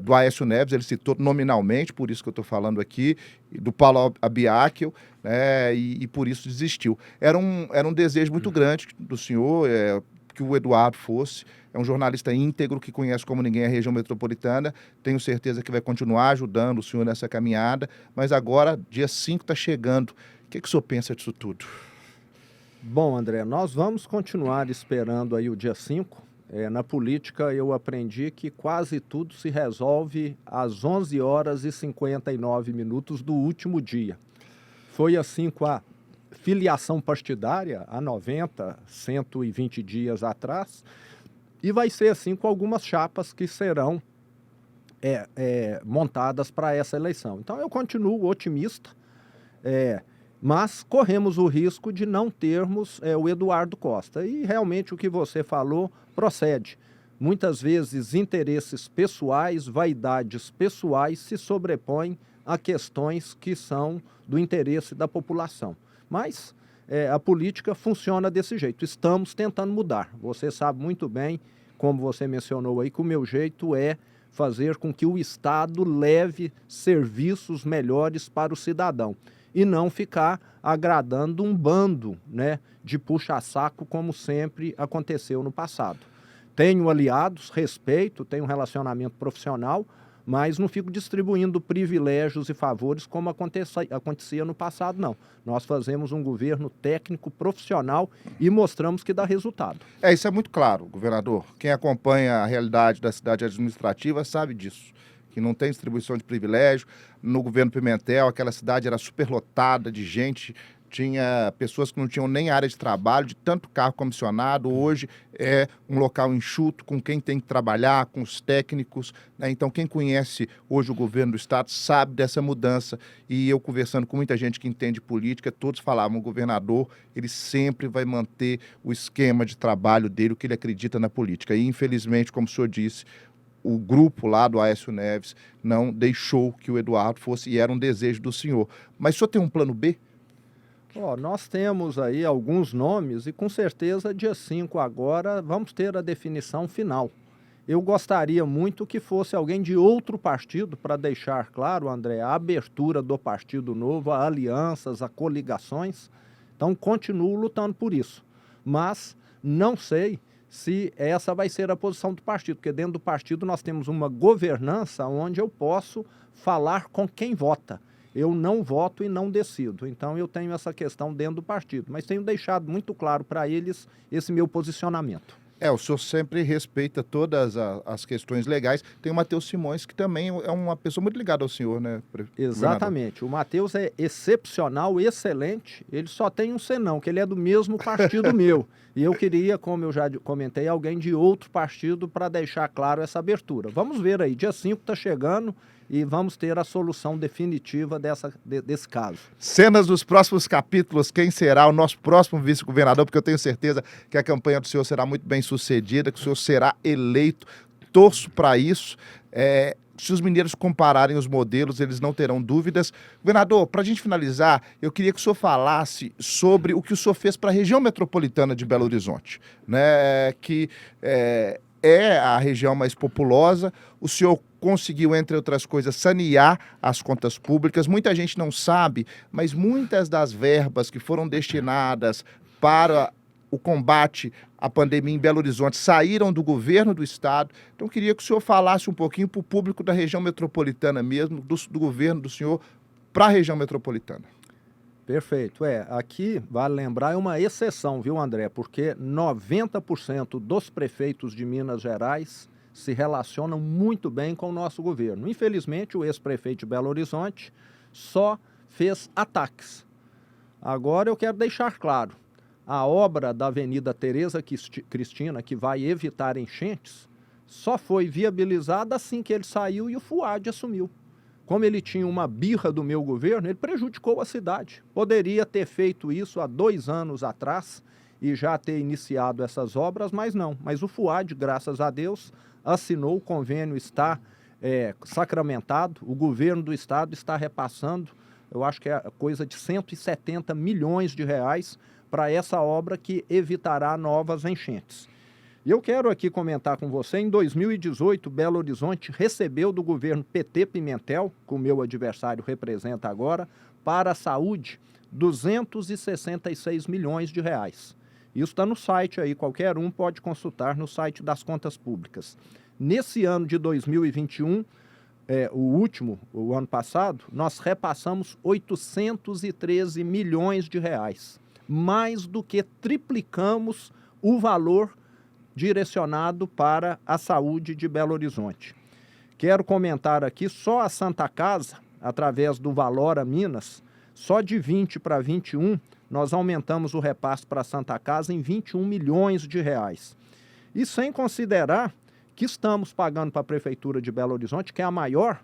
[SPEAKER 1] Do Aécio Neves, ele citou nominalmente, por isso que eu estou falando aqui, do Paulo Abiaquil, né, e por isso desistiu. Era um desejo muito grande do senhor, que o Eduardo fosse. É um jornalista íntegro que conhece como ninguém a região metropolitana. Tenho certeza que vai continuar ajudando o senhor nessa caminhada, mas agora, dia 5 está chegando. O que o senhor pensa disso tudo?
[SPEAKER 2] Bom, André, nós vamos continuar esperando aí o dia 5. Na política eu aprendi que quase tudo se resolve às 11h59 do último dia. Foi assim com a filiação partidária há 90, 120 dias atrás, e vai ser assim com algumas chapas que serão montadas para essa eleição. Então eu continuo otimista, mas corremos o risco de não termos o Eduardo Costa. E realmente o que você falou procede. Muitas vezes interesses pessoais, vaidades pessoais se sobrepõem a questões que são do interesse da população. Mas a política funciona desse jeito. Estamos tentando mudar. Você sabe muito bem, como você mencionou aí, que o meu jeito é fazer com que o Estado leve serviços melhores para o cidadão e não ficar agradando um bando, né, de puxa-saco, como sempre aconteceu no passado. Tenho aliados, respeito, tenho um relacionamento profissional, mas não fico distribuindo privilégios e favores como acontecia no passado, não. Nós fazemos um governo técnico, profissional e mostramos que dá resultado.
[SPEAKER 1] Isso é muito claro, governador. Quem acompanha a realidade da cidade administrativa sabe disso, que não tem distribuição de privilégio. No governo Pimentel, aquela cidade era superlotada de gente, tinha pessoas que não tinham nem área de trabalho, de tanto carro comissionado. Hoje é um local enxuto, com quem tem que trabalhar, com os técnicos, né? Então, quem conhece hoje o governo do estado sabe dessa mudança. E eu, conversando com muita gente que entende política, todos falavam: o governador, ele sempre vai manter o esquema de trabalho dele, o que ele acredita na política. E, infelizmente, como o senhor disse, o grupo lá do Aécio Neves não deixou que o Eduardo fosse, e era um desejo do senhor. Mas o senhor tem um plano B?
[SPEAKER 2] Nós temos aí alguns nomes e com certeza dia 5 agora vamos ter a definição final. Eu gostaria muito que fosse alguém de outro partido, para deixar claro, André, a abertura do Partido Novo, a alianças, a coligações. Então continuo lutando por isso, mas não sei se essa vai ser a posição do partido, porque dentro do partido nós temos uma governança onde eu posso falar com quem vota. Eu não voto e não decido, então eu tenho essa questão dentro do partido, mas tenho deixado muito claro para eles esse meu posicionamento.
[SPEAKER 1] O senhor sempre respeita todas as questões legais. Tem o Matheus Simões, que também é uma pessoa muito ligada ao senhor, né?
[SPEAKER 2] Exatamente. O Matheus é excepcional, excelente. Ele só tem um senão, que ele é do mesmo partido meu. E eu queria, como eu já comentei, alguém de outro partido para deixar claro essa abertura. Vamos ver aí, dia 5 está chegando e vamos ter a solução definitiva desse caso.
[SPEAKER 1] Cenas dos próximos capítulos, quem será o nosso próximo vice-governador, porque eu tenho certeza que a campanha do senhor será muito bem sucedida, que o senhor será eleito, torço para isso. Se os mineiros compararem os modelos, eles não terão dúvidas. Governador, para a gente finalizar, eu queria que o senhor falasse sobre o que o senhor fez para a região metropolitana de Belo Horizonte, né? Que é a região mais populosa. O senhor conseguiu, entre outras coisas, sanear as contas públicas. Muita gente não sabe, mas muitas das verbas que foram destinadas para o combate à pandemia em Belo Horizonte saíram do governo do estado. Então, eu queria que o senhor falasse um pouquinho para o público da região metropolitana mesmo, do governo do senhor para a região metropolitana.
[SPEAKER 2] Perfeito. Aqui, vale lembrar, é uma exceção, viu, André? Porque 90% dos prefeitos de Minas Gerais se relacionam muito bem com o nosso governo. Infelizmente, o ex-prefeito de Belo Horizonte só fez ataques. Agora eu quero deixar claro, a obra da Avenida Tereza Cristina, que vai evitar enchentes, só foi viabilizada assim que ele saiu e o Fuad assumiu. Como ele tinha uma birra do meu governo, ele prejudicou a cidade. Poderia ter feito isso há 2 anos atrás e já ter iniciado essas obras, mas não. Mas o Fuad, graças a Deus, assinou, o convênio está sacramentado, o governo do estado está repassando, eu acho que é coisa de 170 milhões de reais para essa obra que evitará novas enchentes. E eu quero aqui comentar com você, em 2018, Belo Horizonte recebeu do governo PT Pimentel, que o meu adversário representa agora, para a saúde, 266 milhões de reais. Isso está no site aí, qualquer um pode consultar no site das contas públicas. Nesse ano de 2021, o ano passado, nós repassamos 813 milhões de reais. Mais do que triplicamos o valor direcionado para a saúde de Belo Horizonte. Quero comentar aqui, só a Santa Casa, através do Valora Minas, só de 20 para 21, nós aumentamos o repasse para a Santa Casa em 21 milhões de reais. E sem considerar que estamos pagando para a Prefeitura de Belo Horizonte, que é a maior,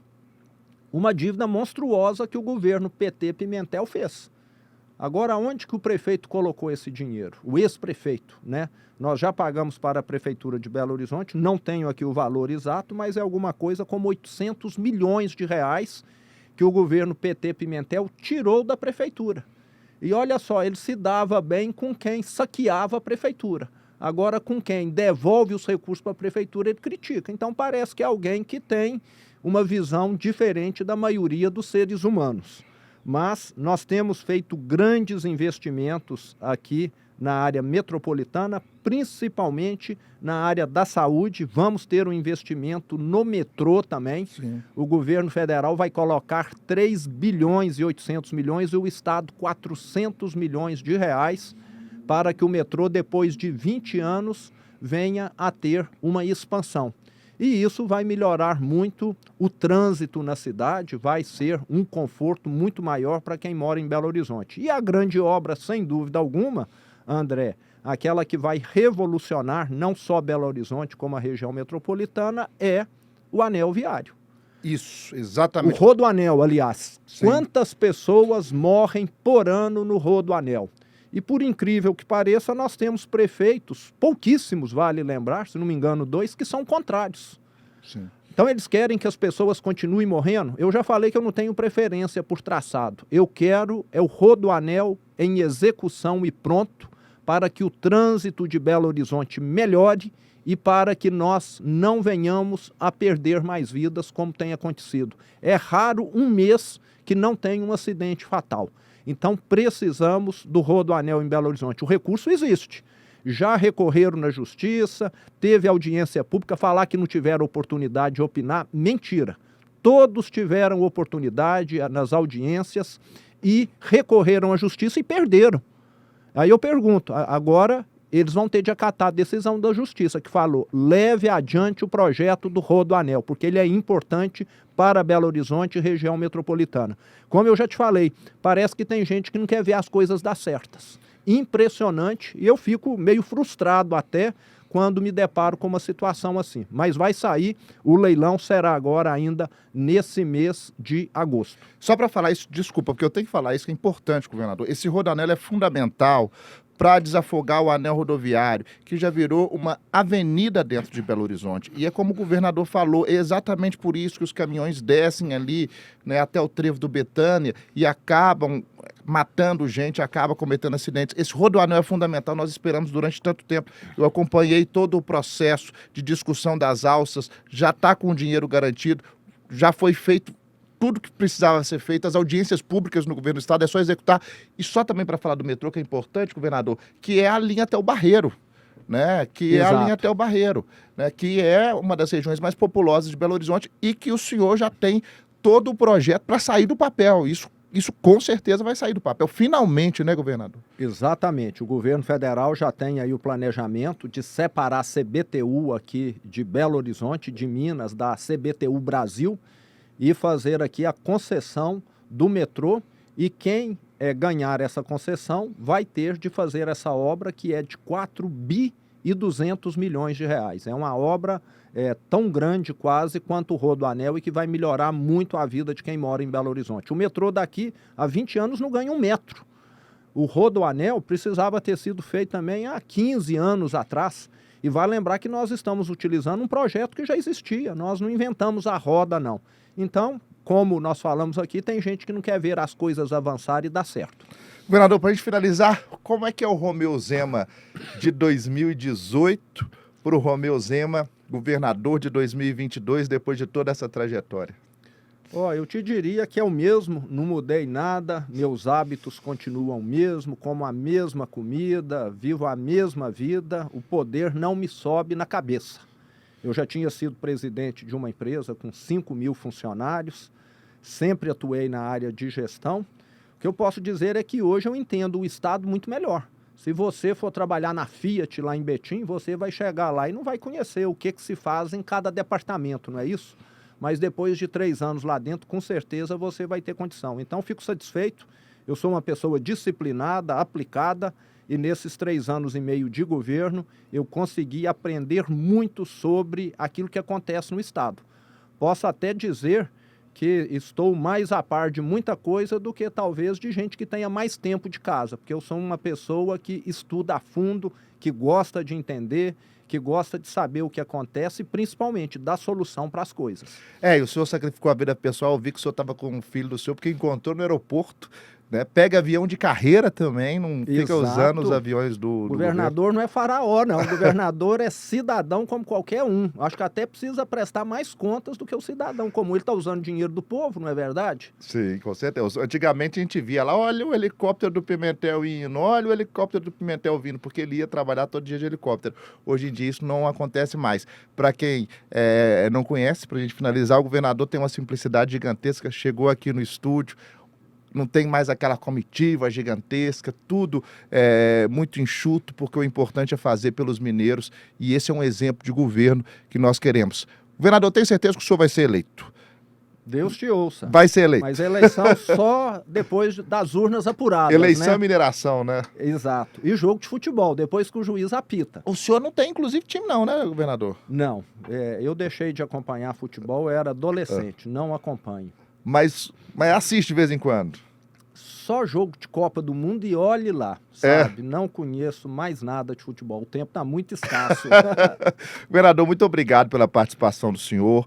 [SPEAKER 2] uma dívida monstruosa que o governo PT Pimentel fez. Agora, onde que o prefeito colocou esse dinheiro? O ex-prefeito, né? Nós já pagamos para a Prefeitura de Belo Horizonte, não tenho aqui o valor exato, mas é alguma coisa como 800 milhões de reais que o governo PT Pimentel tirou da Prefeitura. E olha só, ele se dava bem com quem saqueava a Prefeitura. Agora, com quem devolve os recursos para a Prefeitura, ele critica. Então, parece que é alguém que tem uma visão diferente da maioria dos seres humanos. Mas nós temos feito grandes investimentos aqui na área metropolitana, principalmente na área da saúde. Vamos ter um investimento no metrô também.
[SPEAKER 1] Sim.
[SPEAKER 2] O governo federal vai colocar 3 bilhões e 800 milhões e o estado 400 milhões de reais para que o metrô, depois de 20 anos, venha a ter uma expansão. E isso vai melhorar muito o trânsito na cidade, vai ser um conforto muito maior para quem mora em Belo Horizonte. E a grande obra, sem dúvida alguma, André, aquela que vai revolucionar não só Belo Horizonte como a região metropolitana, é o anel viário.
[SPEAKER 1] Isso, exatamente.
[SPEAKER 2] O Rodoanel, aliás.
[SPEAKER 1] Sim.
[SPEAKER 2] Quantas pessoas morrem por ano no Rodoanel? E por incrível que pareça, nós temos prefeitos, pouquíssimos, vale lembrar, se não me engano, 2, que são contrários.
[SPEAKER 1] Sim.
[SPEAKER 2] Então eles querem que as pessoas continuem morrendo. Eu já falei que eu não tenho preferência por traçado. Eu quero o Rodoanel em execução e pronto para que o trânsito de Belo Horizonte melhore e para que nós não venhamos a perder mais vidas como tem acontecido. É raro um mês que não tem um acidente fatal. Então, precisamos do Rodoanel em Belo Horizonte. O recurso existe. Já recorreram na justiça, teve audiência pública, falar que não tiveram oportunidade de opinar, mentira. Todos tiveram oportunidade nas audiências e recorreram à justiça e perderam. Aí eu pergunto, agora eles vão ter de acatar a decisão da justiça, que falou, leve adiante o projeto do Rodoanel, porque ele é importante para Belo Horizonte e região metropolitana. Como eu já te falei, parece que tem gente que não quer ver as coisas dar certas. Impressionante, e eu fico meio frustrado até quando me deparo com uma situação assim. Mas vai sair, o leilão será agora ainda nesse mês de agosto.
[SPEAKER 1] Só para falar isso, desculpa, porque eu tenho que falar isso que é importante, governador. Esse Rodoanel é fundamental para desafogar o anel rodoviário, que já virou uma avenida dentro de Belo Horizonte. E é como o governador falou, é exatamente por isso que os caminhões descem ali, né, até o trevo do Betânia e acabam matando gente, acabam cometendo acidentes. Esse Rodoanel é fundamental, nós esperamos durante tanto tempo. Eu acompanhei todo o processo de discussão das alças, já está com o dinheiro garantido, já foi feito tudo que precisava ser feito, as audiências públicas no governo do estado, é só executar. E só também para falar do metrô, que é importante, governador, que é a linha até o Barreiro, né? Que
[SPEAKER 2] Exato.
[SPEAKER 1] é a linha até o Barreiro, né? Que é uma das regiões mais populosas de Belo Horizonte e que o senhor já tem todo o projeto para sair do papel. Isso isso com certeza vai sair do papel. Finalmente, né, governador?
[SPEAKER 2] Exatamente. O governo federal já tem aí o planejamento de separar a CBTU aqui de Belo Horizonte, de Minas, da CBTU Brasil, e fazer aqui a concessão do metrô, e quem ganhar essa concessão vai ter de fazer essa obra que é de 4,2 bilhões de reais. É uma obra tão grande quase quanto o Rodoanel e que vai melhorar muito a vida de quem mora em Belo Horizonte. O metrô daqui há 20 anos não ganha um metro. O Rodoanel precisava ter sido feito também há 15 anos atrás. E vai lembrar que nós estamos utilizando um projeto que já existia. Nós não inventamos a roda, não. Então, como nós falamos aqui, tem gente que não quer ver as coisas avançarem e dar certo.
[SPEAKER 1] Governador, para a gente finalizar, como é que é o Romeu Zema de 2018 para o Romeu Zema, governador de 2022, depois de toda essa trajetória?
[SPEAKER 2] Eu te diria que é o mesmo, não mudei nada, meus hábitos continuam o mesmo, como a mesma comida, vivo a mesma vida, o poder não me sobe na cabeça. Eu já tinha sido presidente de uma empresa com 5.000 funcionários, sempre atuei na área de gestão. O que eu posso dizer é que hoje eu entendo o Estado muito melhor. Se você for trabalhar na Fiat lá em Betim, você vai chegar lá e não vai conhecer o que se faz em cada departamento, não é isso? Mas depois de 3 anos lá dentro, com certeza você vai ter condição. Então, fico satisfeito. Eu sou uma pessoa disciplinada, aplicada, e nesses 3 anos e meio de governo, eu consegui aprender muito sobre aquilo que acontece no Estado. Posso até dizer que estou mais a par de muita coisa do que talvez de gente que tenha mais tempo de casa, porque eu sou uma pessoa que estuda a fundo, que gosta de entender, que gosta de saber o que acontece e principalmente dar solução para as coisas.
[SPEAKER 1] E o senhor sacrificou a vida pessoal, eu vi que o senhor estava com um filho do senhor, porque encontrou no aeroporto, né? Pega avião de carreira também, não fica usando os aviões do
[SPEAKER 2] governador não é faraó, não. O governador é cidadão como qualquer um. Acho que até precisa prestar mais contas do que o cidadão comum. Ele está usando dinheiro do povo, não é verdade?
[SPEAKER 1] Sim, com certeza. Antigamente a gente via lá, olha o helicóptero do Pimentel indo, olha o helicóptero do Pimentel vindo, porque ele ia trabalhar todo dia de helicóptero. Hoje em dia isso não acontece mais. Para quem não conhece, para a gente finalizar, o governador tem uma simplicidade gigantesca, chegou aqui no estúdio, não tem mais aquela comitiva gigantesca, tudo muito enxuto, porque o importante é fazer pelos mineiros, e esse é um exemplo de governo que nós queremos. Governador, tenho certeza que o senhor vai ser eleito.
[SPEAKER 2] Deus te ouça.
[SPEAKER 1] Vai ser eleito.
[SPEAKER 2] Mas a eleição só depois das urnas apuradas,
[SPEAKER 1] eleição
[SPEAKER 2] né?
[SPEAKER 1] é mineração, né?
[SPEAKER 2] Exato. E jogo de futebol, depois que o juiz apita.
[SPEAKER 1] O senhor não tem, inclusive, time não, né, governador?
[SPEAKER 2] Não. Eu deixei de acompanhar futebol, eu era adolescente, não acompanho.
[SPEAKER 1] Mas assiste de vez em quando?
[SPEAKER 2] Só jogo de Copa do Mundo e olhe lá, sabe? Não conheço mais nada de futebol, o tempo está muito escasso.
[SPEAKER 1] Governador, muito obrigado pela participação do senhor,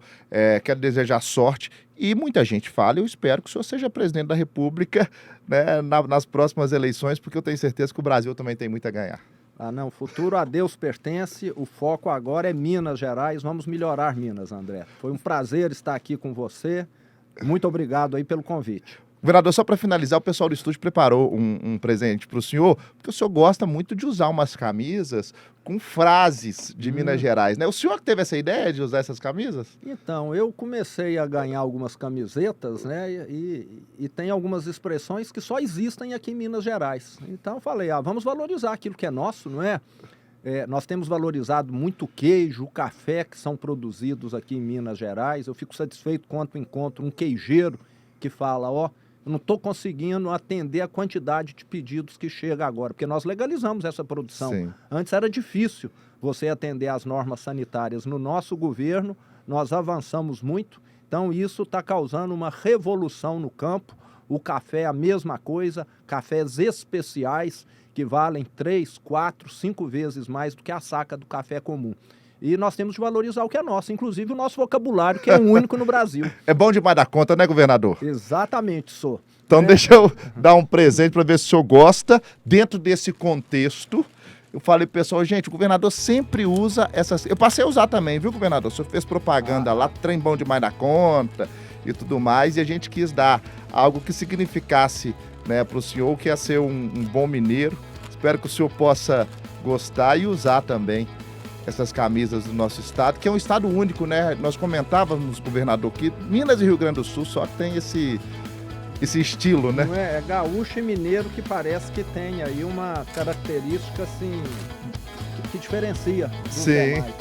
[SPEAKER 1] quero desejar sorte e muita gente fala, eu espero que o senhor seja presidente da República, né, nas próximas eleições, porque eu tenho certeza que o Brasil também tem muito a ganhar.
[SPEAKER 2] Não, o futuro a Deus pertence, o foco agora é Minas Gerais, vamos melhorar Minas, André. Foi um prazer estar aqui com você, muito obrigado aí pelo convite.
[SPEAKER 1] Governador, só para finalizar, o pessoal do estúdio preparou um presente para o senhor, porque o senhor gosta muito de usar umas camisas com frases de Minas Gerais, né? O senhor que teve essa ideia de usar essas camisas?
[SPEAKER 2] Então, eu comecei a ganhar algumas camisetas, né? E tem algumas expressões que só existem aqui em Minas Gerais. Então, eu falei, vamos valorizar aquilo que é nosso, não é? Nós temos valorizado muito o queijo, o café que são produzidos aqui em Minas Gerais. Eu fico satisfeito quando encontro um queijeiro que fala, eu não estou conseguindo atender a quantidade de pedidos que chega agora, porque nós legalizamos essa produção.
[SPEAKER 1] Sim.
[SPEAKER 2] Antes era difícil você atender às normas sanitárias. No nosso governo, nós avançamos muito, então isso está causando uma revolução no campo. O café é a mesma coisa, cafés especiais que valem 3, 4, 5 vezes mais do que a saca do café comum. E nós temos de valorizar o que é nosso, inclusive o nosso vocabulário, que é o único no Brasil.
[SPEAKER 1] É bom demais da conta, né, governador?
[SPEAKER 2] Exatamente, sou.
[SPEAKER 1] Então deixa eu dar um presente para ver se o senhor gosta. Dentro desse contexto, eu falei pro pessoal, gente, o governador sempre usa essas... Eu passei a usar também, viu, governador? O senhor fez propaganda lá, trem bom demais da conta e tudo mais, e a gente quis dar algo que significasse, né, para o senhor, que ia ser um bom mineiro. Espero que o senhor possa gostar e usar também essas camisas do nosso estado, que é um estado único, né? Nós comentávamos, governador, que Minas e Rio Grande do Sul só tem esse estilo, né?
[SPEAKER 2] Não é gaúcho e mineiro que parece que tem aí uma característica assim que diferencia dos
[SPEAKER 1] Sim.
[SPEAKER 2] demais.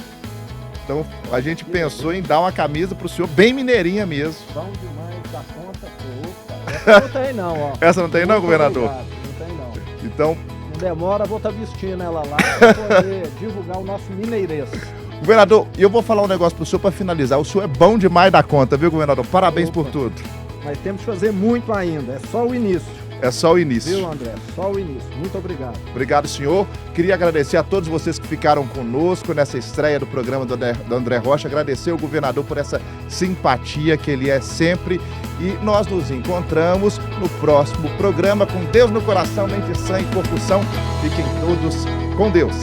[SPEAKER 1] Então a gente pensou em dar uma camisa pro senhor bem mineirinha mesmo.
[SPEAKER 2] Bom demais da conta, opa. Essa não tem não, ó.
[SPEAKER 1] Essa não tem não,
[SPEAKER 2] Muito
[SPEAKER 1] governador?
[SPEAKER 2] obrigado, não tem não.
[SPEAKER 1] Então,
[SPEAKER 2] Não demora, vou estar vestindo ela lá para poder divulgar o nosso mineirês.
[SPEAKER 1] governador, e eu vou falar um negócio pro senhor para finalizar. O senhor é bom demais da conta, viu, governador? Parabéns
[SPEAKER 2] Opa.
[SPEAKER 1] por tudo.
[SPEAKER 2] Mas temos que fazer muito ainda, é só o início.
[SPEAKER 1] É só o início.
[SPEAKER 2] Viu, André? Só o início. Muito obrigado.
[SPEAKER 1] Obrigado, senhor. Queria agradecer a todos vocês que ficaram conosco nessa estreia do programa do André Rocha. Agradecer ao governador por essa simpatia que ele é sempre. E nós nos encontramos no próximo programa com Deus no coração, mente sã e corpo são. Fiquem todos com Deus.